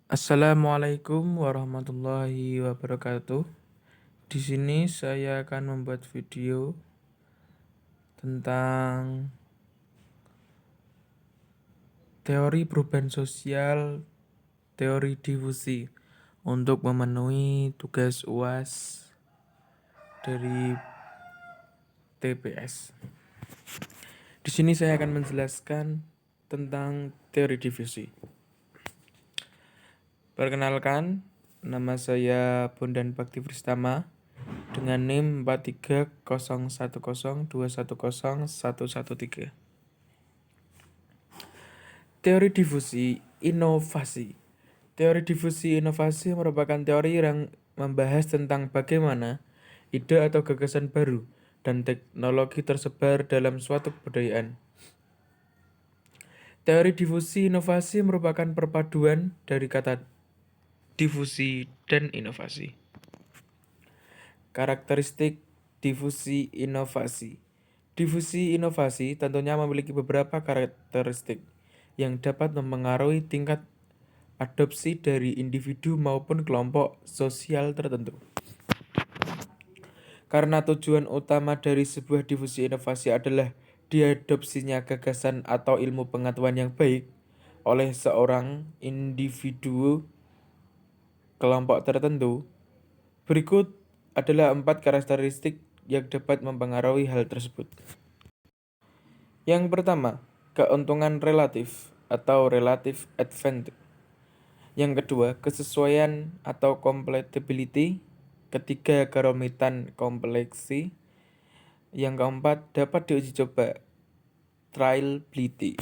Assalamualaikum warahmatullahi wabarakatuh. Di sini saya akan membuat video tentang teori perubahan sosial, teori difusi untuk memenuhi tugas UAS dari TPS. Di sini saya akan menjelaskan tentang teori difusi. Perkenalkan, nama saya Bondan Bakti Pristama dengan NIM 430102101113. Teori difusi inovasi. Teori difusi inovasi merupakan teori yang membahas tentang bagaimana ide atau gagasan baru dan teknologi tersebar dalam suatu kebudayaan. Teori difusi inovasi merupakan perpaduan dari kata difusi dan inovasi. Karakteristik difusi inovasi. Difusi inovasi tentunya memiliki beberapa karakteristik yang dapat mempengaruhi tingkat adopsi dari individu maupun kelompok sosial tertentu. Karena tujuan utama dari sebuah difusi inovasi adalah diadopsinya gagasan atau ilmu pengetahuan yang baik oleh seorang individu kelompok tertentu, berikut adalah 4 karakteristik yang dapat mempengaruhi hal tersebut. Yang pertama, keuntungan relatif atau relative advantage. Yang kedua, kesesuaian atau compatibility. Ketiga, kerumitan kompleksi. Yang keempat, dapat diuji coba trialability.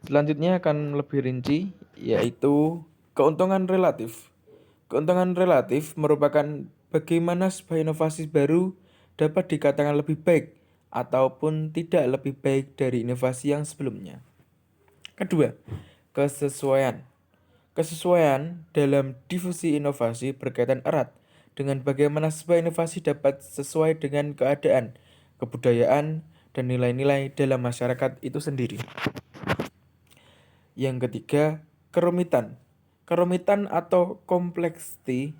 Selanjutnya akan lebih rinci, yaitu keuntungan relatif. Keuntungan relatif merupakan bagaimana sebuah inovasi baru dapat dikatakan lebih baik ataupun tidak lebih baik dari inovasi yang sebelumnya. Kedua, kesesuaian. Kesesuaian dalam difusi inovasi berkaitan erat dengan bagaimana sebuah inovasi dapat sesuai dengan keadaan, kebudayaan, dan nilai-nilai dalam masyarakat itu sendiri. Yang ketiga, kerumitan. Kerumitan atau kompleksiti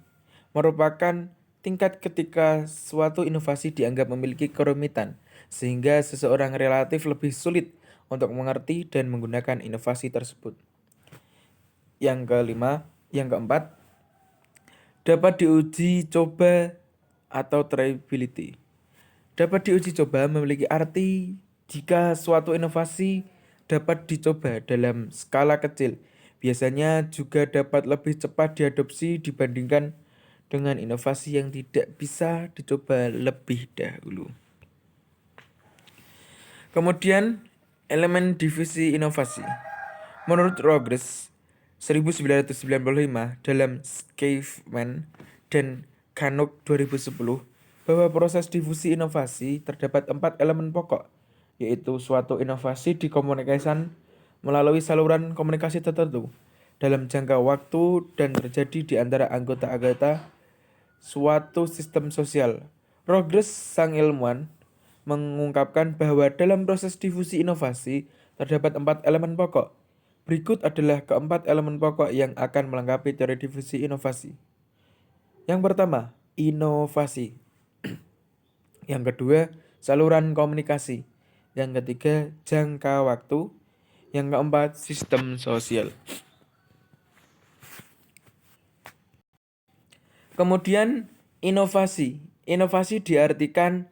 merupakan tingkat ketika suatu inovasi dianggap memiliki kerumitan, sehingga seseorang relatif lebih sulit untuk mengerti dan menggunakan inovasi tersebut. Yang keempat, dapat diuji coba atau trialability. Dapat diuji coba memiliki arti jika suatu inovasi dapat dicoba dalam skala kecil, biasanya juga dapat lebih cepat diadopsi dibandingkan dengan inovasi yang tidak bisa dicoba lebih dahulu. Kemudian, elemen difusi inovasi. Menurut Rogers 1995 dalam Schaefman dan Canuck 2010, bahwa proses difusi inovasi terdapat 4 elemen pokok, yaitu suatu inovasi dikomunikasikan melalui saluran komunikasi tertentu dalam jangka waktu dan terjadi di antara anggota-anggota suatu sistem sosial. Rogers, sang ilmuwan, mengungkapkan bahwa dalam proses difusi inovasi terdapat 4 elemen pokok. Berikut adalah keempat elemen pokok yang akan melengkapi teori difusi inovasi. Yang pertama, inovasi. Yang kedua, saluran komunikasi. Yang ketiga, jangka waktu. Yang keempat, sistem sosial. Kemudian, inovasi. Inovasi diartikan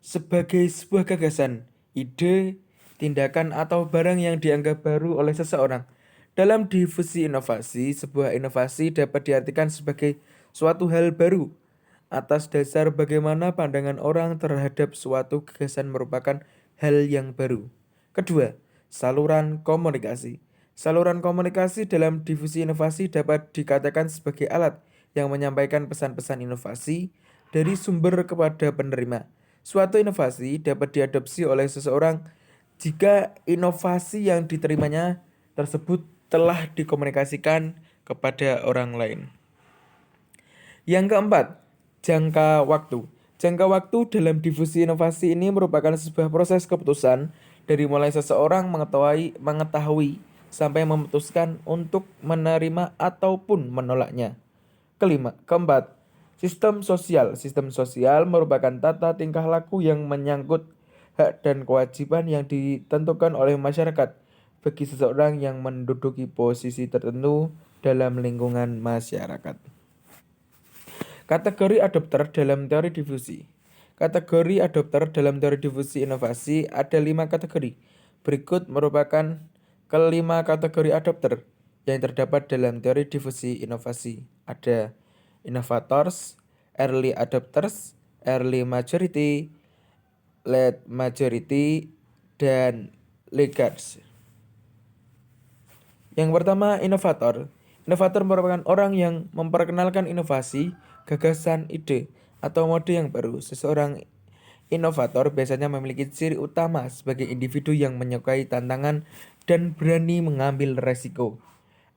sebagai sebuah gagasan, ide, tindakan, atau barang yang dianggap baru oleh seseorang. Dalam difusi inovasi, sebuah inovasi dapat diartikan sebagai suatu hal baru atas dasar bagaimana pandangan orang terhadap suatu gagasan merupakan hal yang baru. Kedua, saluran komunikasi. Saluran komunikasi dalam difusi inovasi dapat dikatakan sebagai alat yang menyampaikan pesan-pesan inovasi dari sumber kepada penerima. Suatu inovasi dapat diadopsi oleh seseorang jika inovasi yang diterimanya tersebut telah dikomunikasikan kepada orang lain. Yang keempat, jangka waktu. Jangka waktu dalam difusi inovasi ini merupakan sebuah proses keputusan dari mulai seseorang mengetahui sampai memutuskan untuk menerima ataupun menolaknya. Keempat, sistem sosial. Sistem sosial merupakan tata tingkah laku yang menyangkut hak dan kewajiban yang ditentukan oleh masyarakat bagi seseorang yang menduduki posisi tertentu dalam lingkungan masyarakat. Kategori adopter dalam teori difusi. Kategori adopter dalam teori difusi inovasi ada 5 kategori. Berikut merupakan kelima kategori adopter yang terdapat dalam teori difusi inovasi. Ada innovators, early adopters, early majority, late majority, dan laggards. Yang pertama, inovator. Inovator merupakan orang yang memperkenalkan inovasi, gagasan, ide, atau mode yang baru. Seseorang inovator biasanya memiliki ciri utama sebagai individu yang menyukai tantangan dan berani mengambil resiko.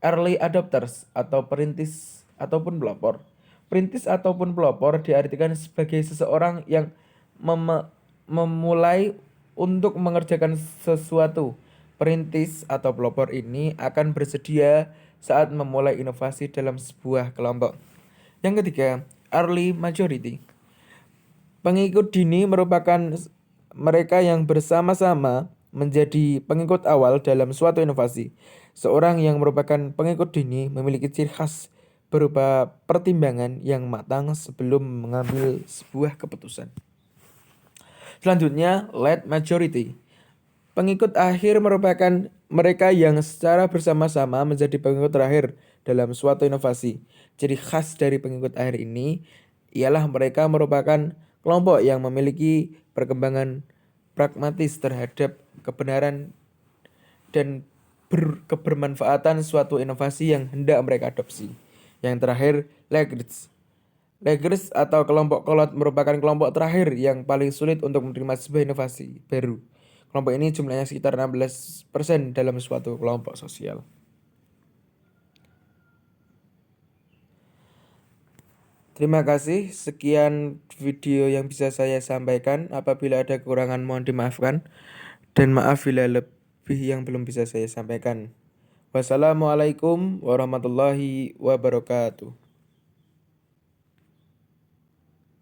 Early adopters atau perintis ataupun pelopor. Perintis ataupun pelopor diartikan sebagai seseorang yang memulai untuk mengerjakan sesuatu. Perintis atau pelopor ini akan bersedia saat memulai inovasi dalam sebuah kelompok. Yang ketiga, early majority. Pengikut dini merupakan mereka yang bersama-sama menjadi pengikut awal dalam suatu inovasi. Seorang yang merupakan pengikut dini memiliki ciri khas berupa pertimbangan yang matang sebelum mengambil sebuah keputusan. Selanjutnya, late majority. Pengikut akhir merupakan mereka yang secara bersama-sama menjadi pengikut terakhir dalam suatu inovasi. Ciri khas dari pengikut akhir ini ialah mereka merupakan kelompok yang memiliki perkembangan pragmatis terhadap kebenaran dan kebermanfaatan suatu inovasi yang hendak mereka adopsi. Yang terakhir, laggards. Laggards atau kelompok kolot merupakan kelompok terakhir yang paling sulit untuk menerima sebuah inovasi baru. Kelompok ini jumlahnya sekitar 16% dalam suatu kelompok sosial. Terima kasih, sekian video yang bisa saya sampaikan. Apabila ada kekurangan mohon dimaafkan. Dan maaf bila lebih yang belum bisa saya sampaikan. Wassalamualaikum warahmatullahi wabarakatuh.